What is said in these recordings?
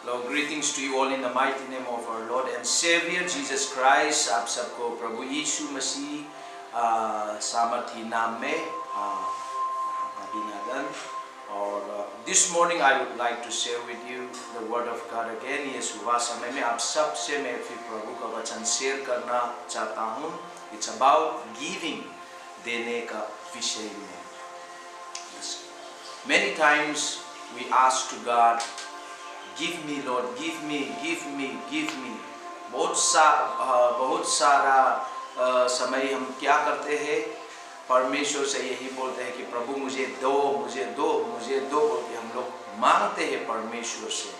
Lord, greetings to you all in the mighty name of our Lord and Savior Jesus Christ. आप सबको प्रभु यीशु मसीह सामर्थी नाम में अभिनंदन। और this morning I would like to share with you the word of God again। ये सुबह समय में आप सब से मैं फिर प्रभु का वचन शेयर करना चाहता हूँ। It's about giving, देने का विषय में। Many times we ask to God, give me Lord, give me, give me, give me। बहुत सारा समय हम क्या करते हैं, परमेश्वर से यही बोलते हैं कि प्रभु मुझे दो, मुझे दो, मुझे दो बोल के हम लोग मांगते हैं परमेश्वर से।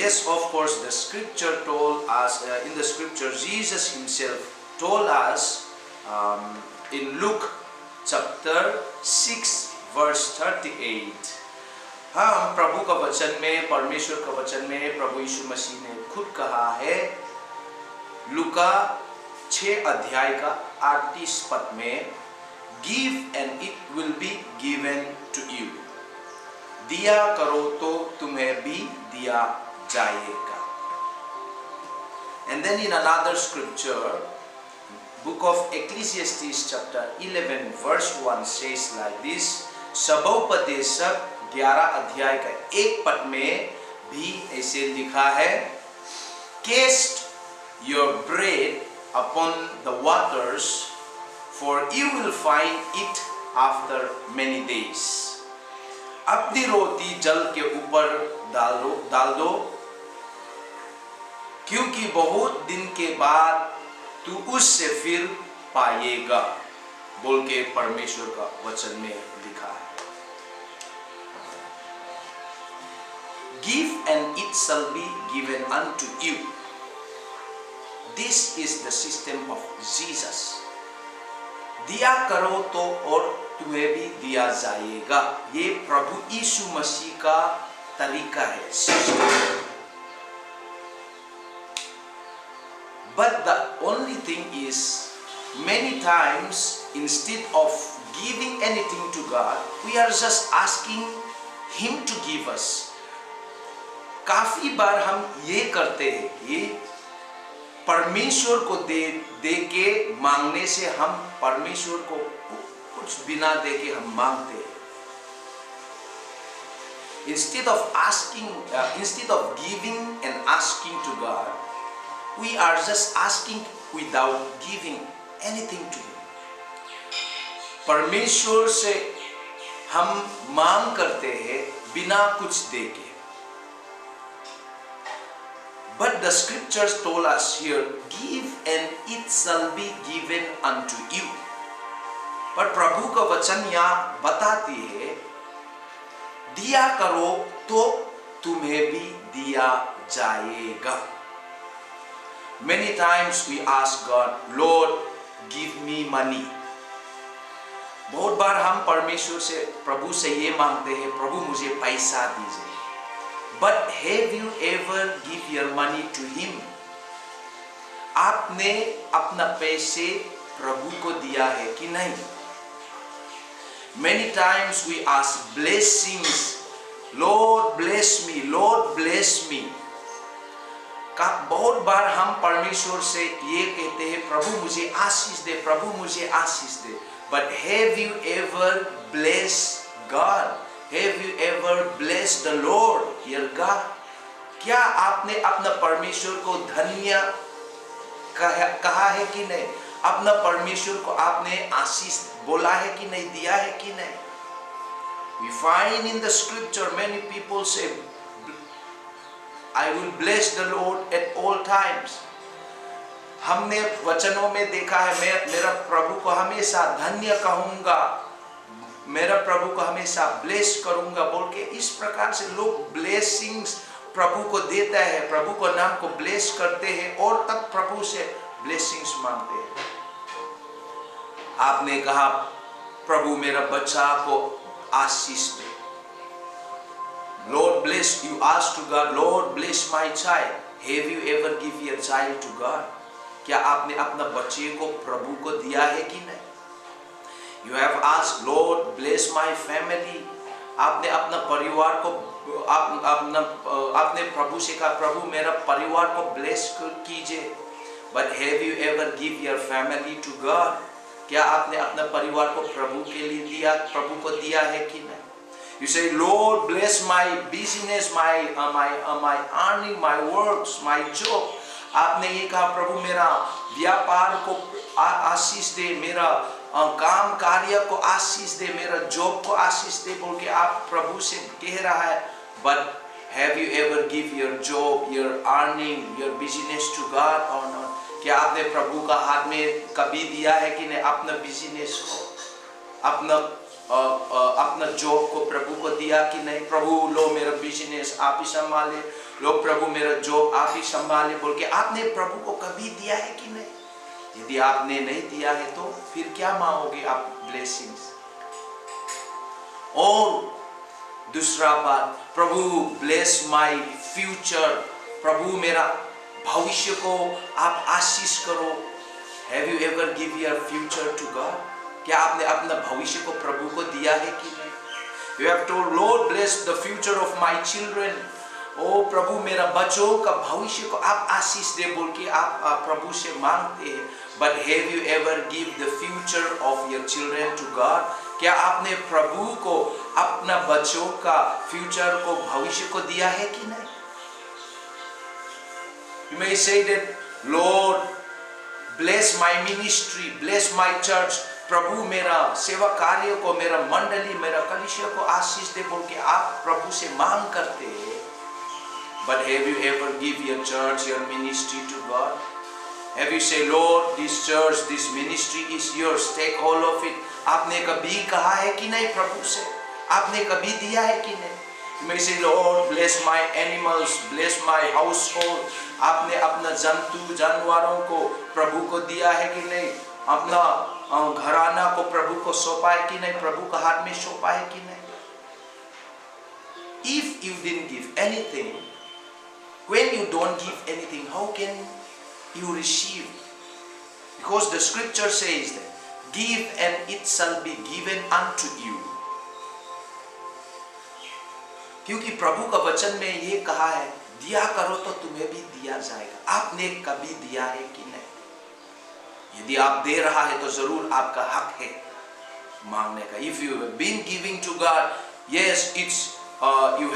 Yes, of course, the scripture told us, in the scripture Jesus himself told us in Luke chapter 6 verse 38। हाँ, प्रभु का वचन में, परमेश्वर का वचन में प्रभु यीशु मसीह ने खुद कहा है, लूका 6 अध्याय का 38 पद में, give and it will be given to you. दिया करो तो तुम्हें भी दिया जाएगा। And then in another scripture, book of Ecclesiastes chapter 11 verse 1 says like this। सबोपदेशक 11 अध्याय का 1 पद में भी ऐसे लिखा है, Cast your bread upon the waters, for you will find it after many days। अपनी रोटी जल के ऊपर डाल दो, क्योंकि बहुत दिन के बाद तू उससे फिर पाएगा, बोल के परमेश्वर का वचन में लिखा है। Give and it shall be given unto you। This is the system of Jesus। दिया करो तो और तुम्हें भी दिया जाएगा। ये प्रभु यीशु मसीह का तरीका है, system. But the only thing is, many times instead of giving anything to God, we are just asking Him to give us। काफी बार हम ये करते हैं कि परमेश्वर को दे के मांगने से हम परमेश्वर को कुछ बिना दे के हम मांगते हैं। Instead of giving and asking to God, we are just asking without giving anything to Him। परमेश्वर से हम मांग करते हैं बिना कुछ दे के। But the scriptures told us here, give and it shall be given unto you। पर प्रभु का वचन यहाँ बताती है, दिया करो तो तुम्हें भी दिया जाएगा। Many times we ask God, Lord, give me money। बहुत बार हम परमेश्वर से, प्रभु से ये मांगते हैं, प्रभु मुझे पैसा दीजिए। But have you ever give your money to Him? आपने अपना पैसे प्रभु को दिया है कि नहीं? Many times we ask blessings, Lord bless me, Lord bless me। बहुत बार हम परमेश्वर से ये कहते हैं, प्रभु मुझे आशीष दे, प्रभु मुझे आशीष दे। But have you ever blessed God? Have you ever blessed the Lord your God? क्या आपने अपना परमेश्वर को धन्य कहा है कि नहीं? अपना परमेश्वर को आपने आशीष बोला है कि नहीं, दिया है कि नहीं? We find in the scripture many people say, I will bless the Lord at all times। हमने वचनों में देखा है, मैं मेरा प्रभु को हमेशा धन्य कहूंगा, मेरा प्रभु को हमेशा ब्लेस करूंगा बोल के। इस प्रकार से लोग ब्लेसिंग्स प्रभु को देता है, प्रभु को नाम को ब्लेस करते हैं और तब प्रभु से ब्लेसिंग्स मांगते हैं। आपने कहा, प्रभु मेरा बच्चा को आशीष दे। Lord bless, you ask to God, Lord bless my child। Have you ever give your child to God? क्या आपने अपना बच्चे को प्रभु को दिया है कि नहीं? You have asked, Lord bless my family। आपने अपना परिवार को आपने प्रभु से कहा, प्रभु मेरा परिवार को ब्लेस कीजिए. But have you ever give your family to God? क्या आपने अपना परिवार को प्रभु के लिए दिया, प्रभु को दिया है कि नहीं? You say, Lord, bless my business, my earning, my works, my job. आपने ये कहा, प्रभु मेरा व्यापार को आशीष दे, मेरा काम कार्य को आशीष दे, मेरा जॉब को आशीष दे, बोल के आप प्रभु से कह रहा है. But have you ever give your job, your earning, your business to God or not? क्या आपने प्रभु का हाथ में कभी दिया है कि नहीं? अपना बिजनेस को, अपना जॉब को प्रभु को दिया कि नहीं? प्रभु लो मेरा बिजनेस आप ही संभाले, लो प्रभु मेरा जॉब आप ही संभाले, बोल के आपने प्रभु को कभी दिया है कि नहीं? यदि आपने नहीं दिया है तो फिर क्या मांगोगे आप ब्लेसिंग्स? और दूसरा बात, प्रभु ब्लेस माय फ्यूचर, प्रभु मेरा भविष्य को आप आशीष करो. Have you ever give your future to God? क्या आपने अपना भविष्य को प्रभु को दिया है कि नहीं? You have told, Lord bless the future of my children. ओ प्रभु मेरा बच्चों का भविष्य को आप आशीष दे, बोल के आप प्रभु से मांगते हैं. But have you ever give the future of your children to God? क्या आपने प्रभु को अपना बच्चों का फ्यूचर को, भविष्य को दिया है कि नहीं? You may say that, Lord, bless my ministry, bless my church. प्रभु मेरा सेवा कार्य को, मेरा मंडली, मेरा कलीसिया को आशीष दे, बोल के आप प्रभु से मांग करते हैं. But have you ever give your church, your ministry to God? Have you say, Lord, this church, this ministry is yours, take hold of it? आपने कभी कहा है कि नहीं प्रभु से? आपने कभी दिया है कि नहीं? You may say, Lord, bless my animals, bless my household. आपने अपना जंतु जानवरों को प्रभु को दिया है कि नहीं? अपना घराना को प्रभु को सौंपा है कि नहीं? प्रभु का हाथ में सौंपा है कि नहीं? If you didn't give anything, when you don't give anything, how can you receive? Because the scripture says that, give and it shall be given unto you. क्योंकि प्रभु का वचन में ये कहा है, दिया करो तो तुम्हें भी दिया जाएगा. आपने कभी दिया है कि नहीं? यदि आप दे रहा है तो जरूर आपका हक है मांगने का. If you have been giving to God, yes, it's you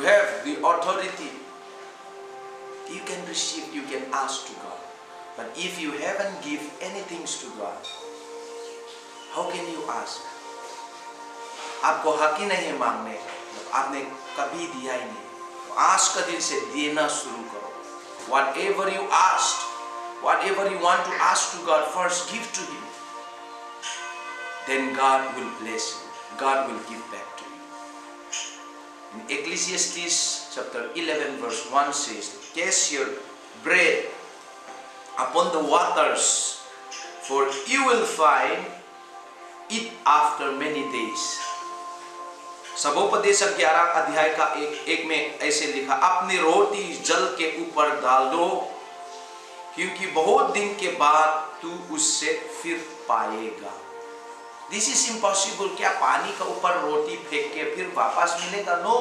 have the authority. You can receive, you can ask to God. But if you haven't give anything to God, how can you ask? आपको हक ही नहीं है मांगने का, आपने कभी दिया ही नहीं. तो आज का दिन से देना शुरू करो. Whatever you asked, whatever you want to ask to God, first give to Him. Then God will bless you. God will give back to you. In Ecclesiastes chapter 11 verse 1 says, cast your bread upon the waters, for you will find it after many days. सबोपदेशक 11 अध्याय का एक में ऐसे लिखा, अपनी रोटी जल के ऊपर डाल दो, क्योंकि बहुत दिन के बाद तू उससे फिर पाएगा. This is impossible. क्या पानी का ऊपर रोटी फेंक के फिर वापस मिलेगा? No.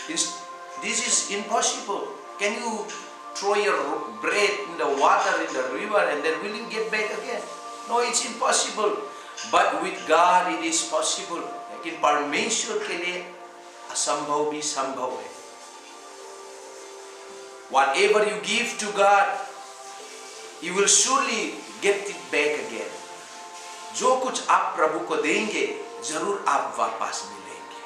This is impossible. Can you throw your bread in the water in the river and then will you get back again? No, it's impossible. But with God it is possible. लेकिन परमेश्वर के लिए असंभव भी संभव है. Whatever you give to God, you will surely get it back again. जो कुछ आप प्रभु को देंगे, जरूर आप वापस मिलेंगे.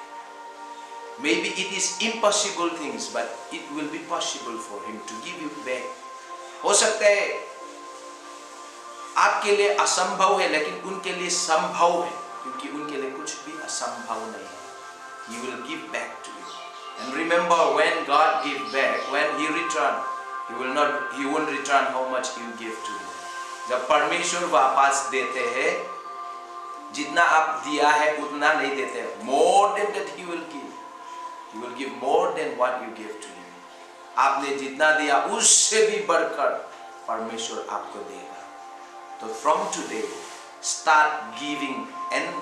Maybe it is impossible things, but it will be possible for Him to give you back. हो सकता है आपके लिए असंभव है, लेकिन उनके लिए संभव है, क्योंकि उनके लिए कुछ भी असंभव नहीं है. He will give back to you. And remember, when God give back, when He return, He won't return how much you give to Him. जब परमेश्वर वापस देते हैं, जितना आप दिया है उतना नहीं देते हैं. More than that He will give. He will give more than what you give to Him. आपने जितना दिया उससे भी बढ़कर परमेश्वर आपको देगा. तो from today, start giving, and then